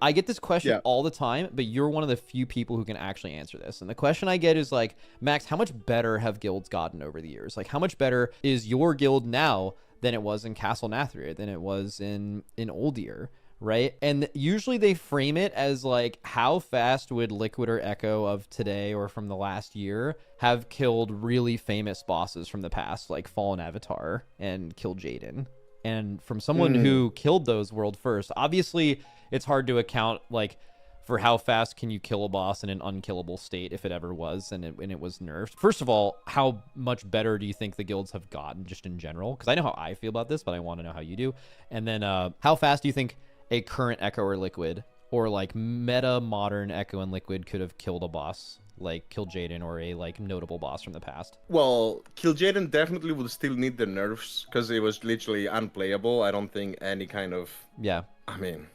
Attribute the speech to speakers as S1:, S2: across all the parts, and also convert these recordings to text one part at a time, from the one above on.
S1: I get this question
S2: Yeah.
S1: all the time, but you're one of the few people who can actually answer this. And the question I get is like, Max, how much better have guilds gotten over the years? Like, how much better is your guild now than it was in Castle Nathria, than it was in Oldir, right? And usually they frame it as like, how fast would Liquid or Echo of today or from the last year have killed really famous bosses from the past, like Fallen Avatar and Kill Jaden? And from someone
S2: Mm.
S1: who killed those world first, obviously it's hard to account like for how fast can you kill a boss in an unkillable state if it ever was and it was nerfed. First of all, how much better do you think the guilds have gotten just in general? Because I know how I feel about this, but I want to know how you do. And then how fast do you think a current Echo or Liquid or like meta modern Echo and Liquid could have killed a boss like Kill Jaden or a like notable boss from the past?
S2: Well, Kil'jaeden definitely would still need the nerfs because it was literally unplayable. I don't think any kind of.
S1: Yeah.
S2: I mean,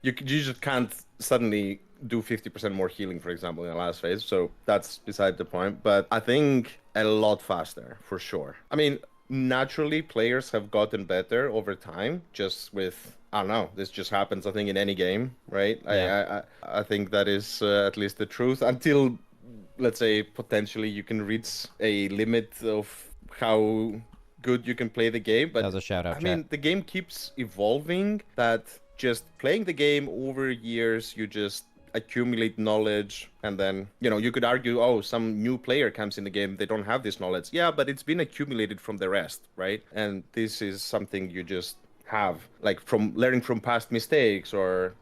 S2: you just can't suddenly do 50% more healing, for example, in the last phase. So that's beside the point. But I think a lot faster for sure. I mean, naturally, players have gotten better over time, just with. I don't know. This just happens, I think, in any game, right?
S1: Yeah.
S2: I think that is at least the truth until, let's say, potentially you can reach a limit of how good you can play the game.
S1: That
S2: But
S1: was a shout out,
S2: I
S1: chat.
S2: mean, the game keeps evolving. That just playing the game over years, you just accumulate knowledge, and then you could argue, oh, some new player comes in the game, they don't have this knowledge. Yeah, but it's been accumulated from the rest, right? And this is something you just have, like, from learning from past mistakes, or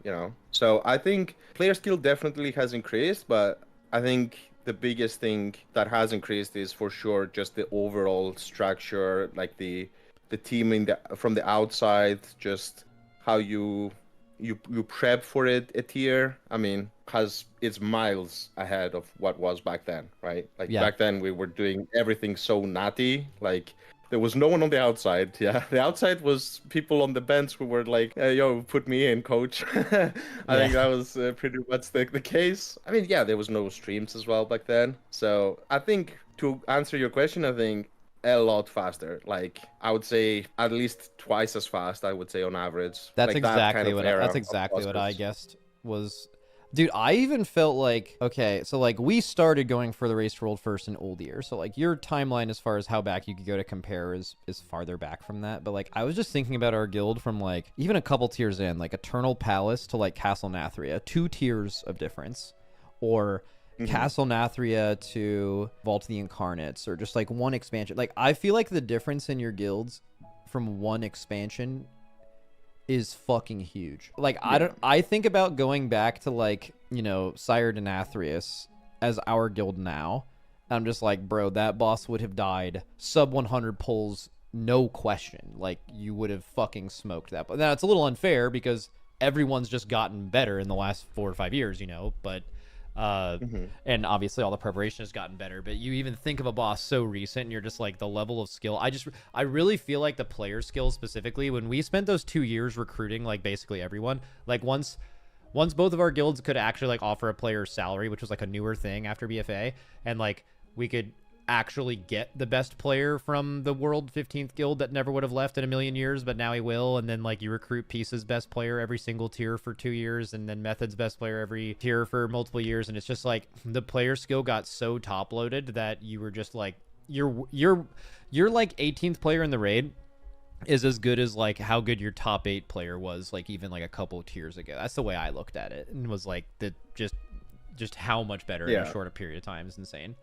S2: so I think player skill definitely has increased, but I think the biggest thing that has increased is for sure just the overall structure, like the team from the outside, just how you prep for it a tier. I mean, has it's miles ahead of what was back then, right? Like
S1: Yeah.
S2: back then we were doing everything so natty, like there was no one on the outside. Yeah, the outside was people on the bench who were like, "Yo, put me in, coach." I
S1: Yeah.
S2: think that was pretty much the case. I mean, yeah, there was no streams as well back then. So I think to answer your question, I think a lot faster. Like I would say at least twice as fast. I would say on average.
S1: That's
S2: Like that kind
S1: exactly
S2: of
S1: what
S2: era
S1: that's
S2: of
S1: exactly what I
S2: bosses.
S1: guessed was. Dude, I even felt like, okay, so like we started going for the race to world first in old year. So like your timeline as far as how back you could go to compare is farther back from that. But like I was just thinking about our guild from like even a couple tiers in, like Eternal Palace to like Castle Nathria, 2 tiers of difference. Or
S2: Hmm.
S1: Castle Nathria to Vault of the Incarnates, or just like one expansion. Like I feel like the difference in your guilds from one expansion is fucking huge. Like
S2: Yeah.
S1: I think about going back to like, Sire Denathrius as our guild now. And I'm just like, bro, that boss would have died sub 100 pulls, no question. Like you would have fucking smoked that. But now it's a little unfair because everyone's just gotten better in the last 4 or 5 years, but uh
S2: Hmm.
S1: and obviously all the preparation has gotten better, but you even think of a boss so recent and you're just like, the level of skill, I really feel like the player skill specifically, when we spent those 2 years recruiting like basically everyone, like once both of our guilds could actually like offer a player's salary, which was like a newer thing after BFA, and like we could actually get the best player from the world 15th guild that never would have left in a million years, but now he will. And then like you recruit Peace's best player every single tier for 2 years, and then Method's best player every tier for multiple years. And it's just like the player skill got so top loaded that you were just like, you're like 18th player in the raid is as good as like how good your top 8 player was like even like a couple of tiers ago. That's the way I looked at it, and was like, the just how much better in a
S2: Yeah.
S1: shorter period of time is insane.